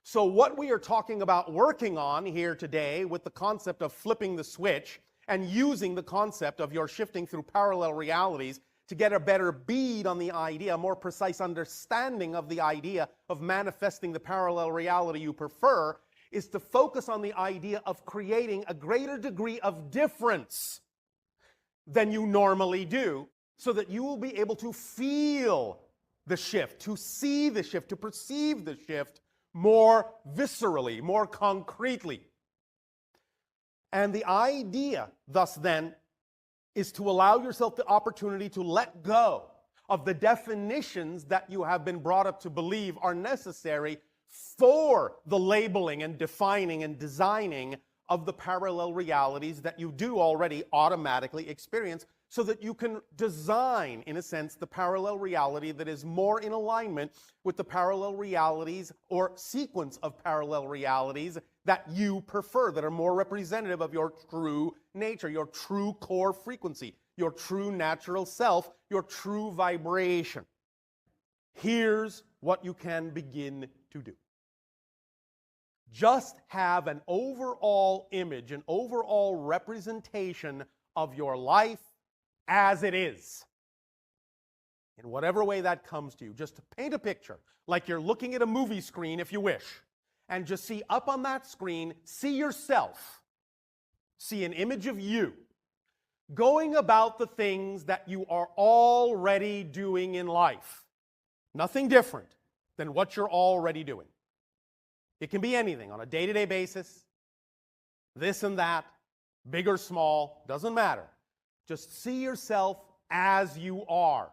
So what we are talking about working on here today with the concept of flipping the switch and using the concept of your shifting through parallel realities to get a better bead on the idea, a more precise understanding of the idea of manifesting the parallel reality you prefer, is to focus on the idea of creating a greater degree of difference than you normally do, so that you will be able to feel the shift, to see the shift, to perceive the shift more viscerally, more concretely. And the idea, thus then, is to allow yourself the opportunity to let go of the definitions that you have been brought up to believe are necessary for the labeling and defining and designing of the parallel realities that you do already automatically experience, so that you can design, in a sense, the parallel reality that is more in alignment with the parallel realities or sequence of parallel realities that you prefer, that are more representative of your true nature, your true core frequency, your true natural self, your true vibration. Here's what you can begin to do. Just have an overall image, an overall representation of your life as it is. In whatever way that comes to you, just to paint a picture, like you're looking at a movie screen if you wish, and just see up on that screen, see yourself, see an image of you, going about the things that you are already doing in life. Nothing different than what you're already doing. It can be anything on a day-to-day basis, this and that, big or small, doesn't matter. Just see yourself as you are.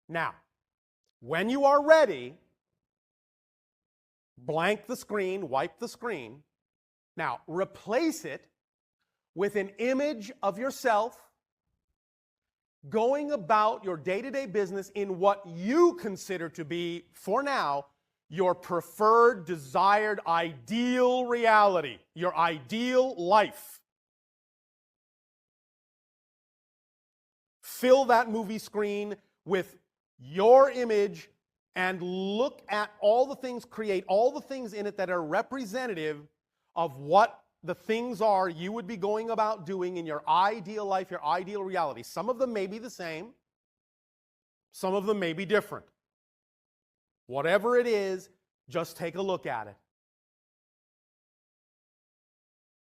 Now, when you are ready, blank the screen, wipe the screen. Now, replace it with an image of yourself going about your day-to-day business in what you consider to be, for now, your preferred, desired, ideal reality, your ideal life. Fill that movie screen with your image and look at all the things, create all the things in it that are representative of what the things are you would be going about doing in your ideal life, your ideal reality. Some of them may be the same. Some of them may be different. Whatever it is, just take a look at it.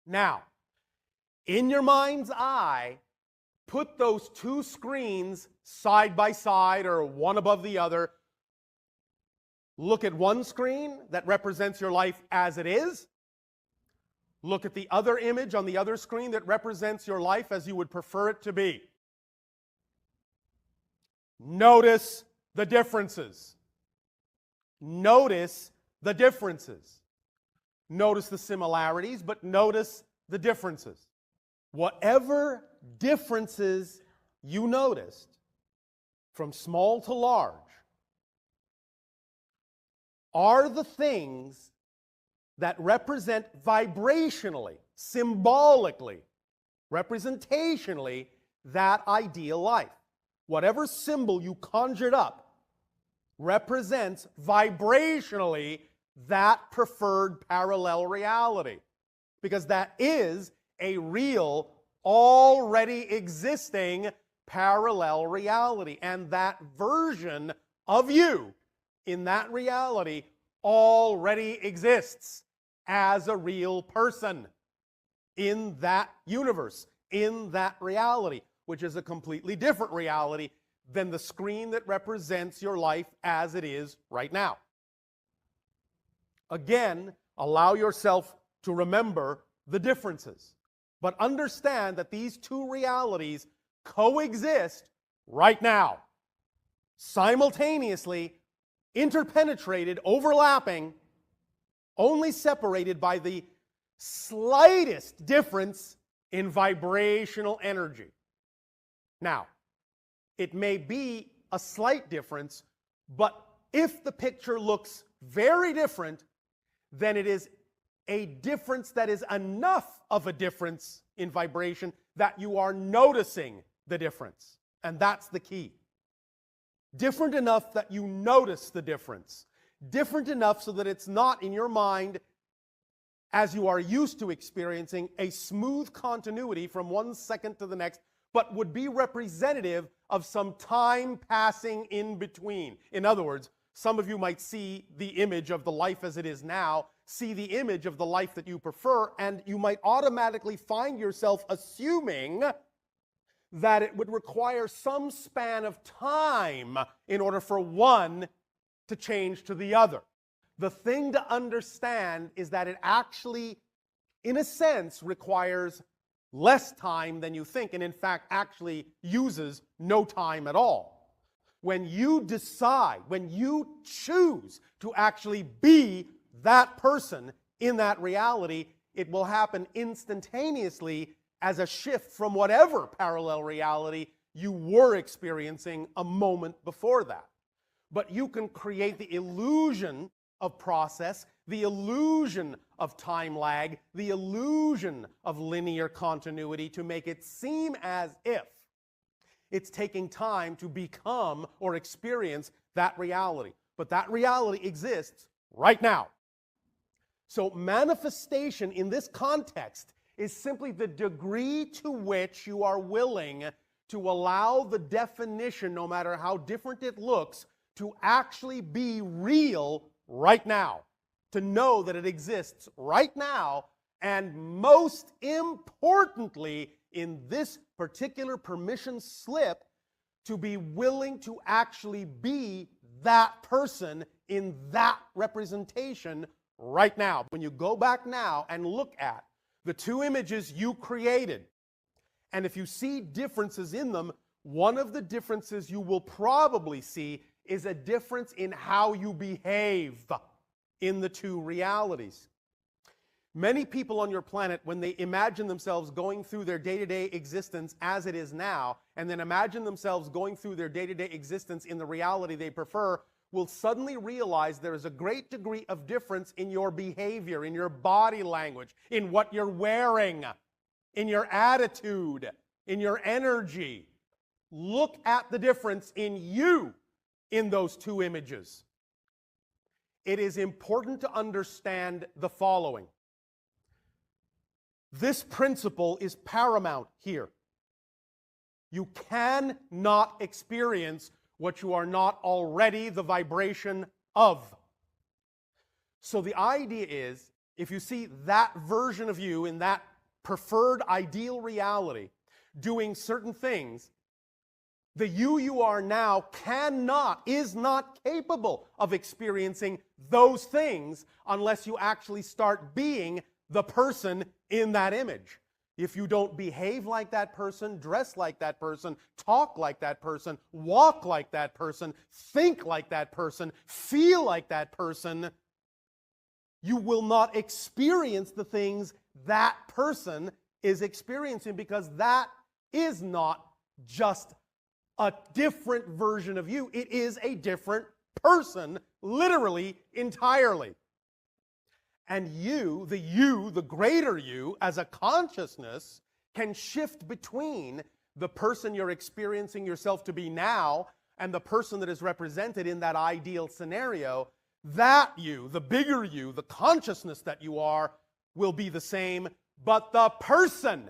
Now, in your mind's eye, put those two screens side by side or one above the other. Look at one screen that represents your life as it is. Look at the other image on the other screen that represents your life as you would prefer it to be. Notice the differences. Notice the differences. Notice the similarities, but notice the differences. Whatever differences you noticed, from small to large, are the things that represent vibrationally, symbolically, representationally, that ideal life. Whatever symbol you conjured up represents vibrationally that preferred parallel reality, because that is a real, already existing parallel reality. And that version of you in that reality already exists as a real person in that universe, in that reality, which is a completely different reality than the screen that represents your life as it is right now. Again, allow yourself to remember the differences, but understand that these two realities coexist right now, simultaneously, interpenetrated, overlapping, only separated by the slightest difference in vibrational energy. Now, it may be a slight difference, but if the picture looks very different, then it is a difference that is enough of a difference in vibration that you are noticing the difference. And that's the key. Different enough that you notice the difference. different enough so that it's not in your mind, as you are used to experiencing, a smooth continuity from one second to the next, but would be representative of some time passing in between. In other words, some of you might see the image of the life as it is now, see the image of the life that you prefer, and you might automatically find yourself assuming that it would require some span of time in order for one to change to the other. The thing to understand is that it actually, in a sense, requires less time than you think, and in fact actually uses no time at all. When you decide, when you choose to actually be that person in that reality, it will happen instantaneously as a shift from whatever parallel reality you were experiencing a moment before that. But you can create the illusion of process, the illusion of time lag, the illusion of linear continuity to make it seem as if it's taking time to become or experience that reality. But that reality exists right now. So manifestation in this context is simply the degree to which you are willing to allow the definition, no matter how different it looks, to actually be real right now, to know that it exists right now, and most importantly, in this particular permission slip, to be willing to actually be that person in that representation right now. When you go back now and look at the two images you created, and if you see differences in them, one of the differences you will probably see is a difference in how you behave in the two realities. Many people on your planet, when they imagine themselves going through their day-to-day existence as it is now, and then imagine themselves going through their day-to-day existence in the reality they prefer, will suddenly realize there is a great degree of difference in your behavior, in your body language, in what you're wearing, in your attitude, in your energy. Look at the difference in you in those two images. It is important to understand the following. This principle is paramount here. You cannot experience what you are not already the vibration of. So the idea is, if you see that version of you in that preferred ideal reality doing certain things, the you are now is not capable of experiencing those things unless you actually start being the person in that image. If you don't behave like that person, dress like that person, talk like that person, walk like that person, think like that person, feel like that person, you will not experience the things that person is experiencing, because that is not just a different version of you. It is a different person, literally, entirely. And you, the greater you, as a consciousness, can shift between the person you're experiencing yourself to be now and the person that is represented in that ideal scenario. That you, the bigger you, the consciousness that you are, will be the same, but the person,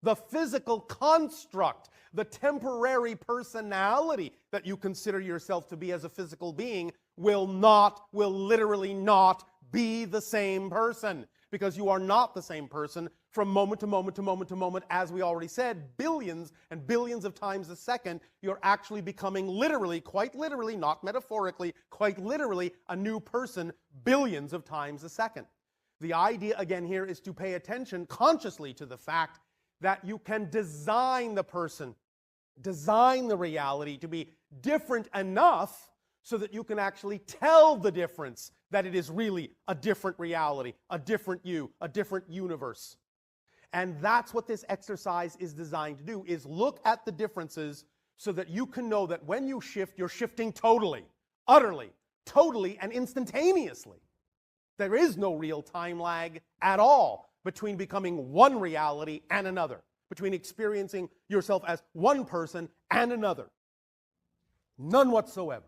the physical construct, the temporary personality that you consider yourself to be as a physical being will literally not be the same person, because you are not the same person from moment to moment to moment to moment. As we already said, billions and billions of times a second, you're actually becoming literally, quite literally, not metaphorically, quite literally, a new person billions of times a second. The idea again here is to pay attention consciously to the fact that you can design the person, design the reality to be different enough so that you can actually tell the difference, that it is really a different reality, a different you, a different universe. And that's what this exercise is designed to do, is look at the differences so that you can know that when you shift, you're shifting totally, utterly, totally, and instantaneously. There is no real time lag at all between becoming one reality and another, between experiencing yourself as one person and another. None whatsoever.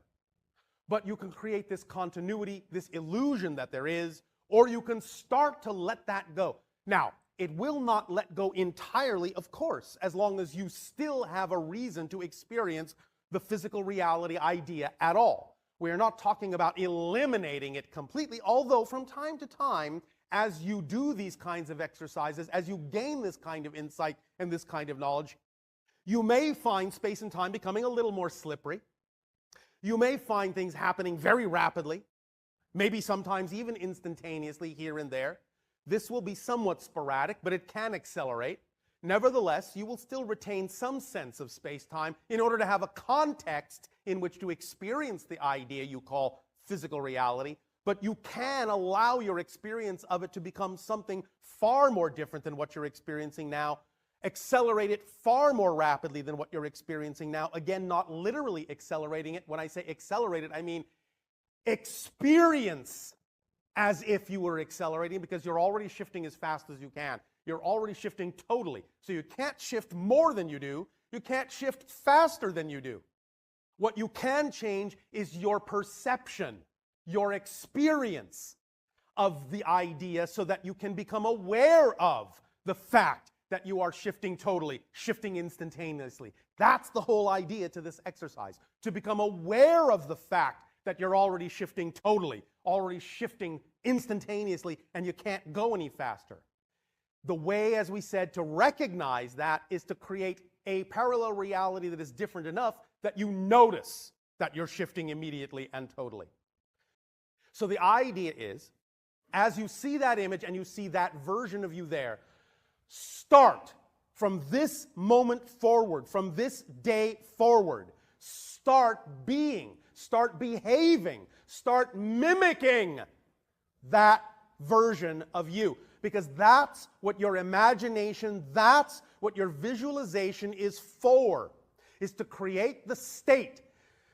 but you can create this continuity, this illusion that there is, or you can start to let that go. Now, it will not let go entirely, of course, as long as you still have a reason to experience the physical reality idea at all. We are not talking about eliminating it completely, although from time to time, as you do these kinds of exercises, as you gain this kind of insight and this kind of knowledge, you may find space and time becoming a little more slippery. You may find things happening very rapidly, maybe sometimes even instantaneously here and there. This will be somewhat sporadic, but it can accelerate. Nevertheless, you will still retain some sense of space-time in order to have a context in which to experience the idea you call physical reality, but you can allow your experience of it to become something far more different than what you're experiencing now, accelerate it far more rapidly than what you're experiencing now. Again, not literally accelerating it. When I say accelerate it, I mean experience as if you were accelerating, because you're already shifting as fast as you can. You're already shifting totally. So you can't shift more than you do. You can't shift faster than you do. What you can change is your perception, your experience of the idea, so that you can become aware of the fact that you are shifting totally, shifting instantaneously. That's the whole idea to this exercise, to become aware of the fact that you're already shifting totally, already shifting instantaneously, and you can't go any faster. The way, as we said, to recognize that is to create a parallel reality that is different enough that you notice that you're shifting immediately and totally. So the idea is, as you see that image and you see that version of you there, start from this moment forward, from this day forward. Start being, start behaving, start mimicking that version of you. Because that's what your imagination, that's what your visualization is for, is to create the state.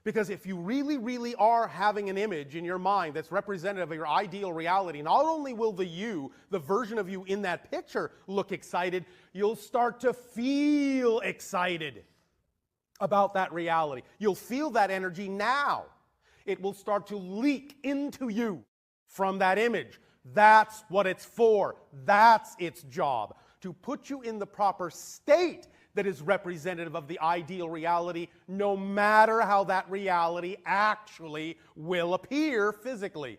Because if you really, really are having an image in your mind that's representative of your ideal reality, not only will the you, the version of you in that picture, look excited, you'll start to feel excited about that reality. You'll feel that energy now. It will start to leak into you from that image. That's what it's for. That's its job, to put you in the proper state that is representative of the ideal reality, no matter how that reality actually will appear physically.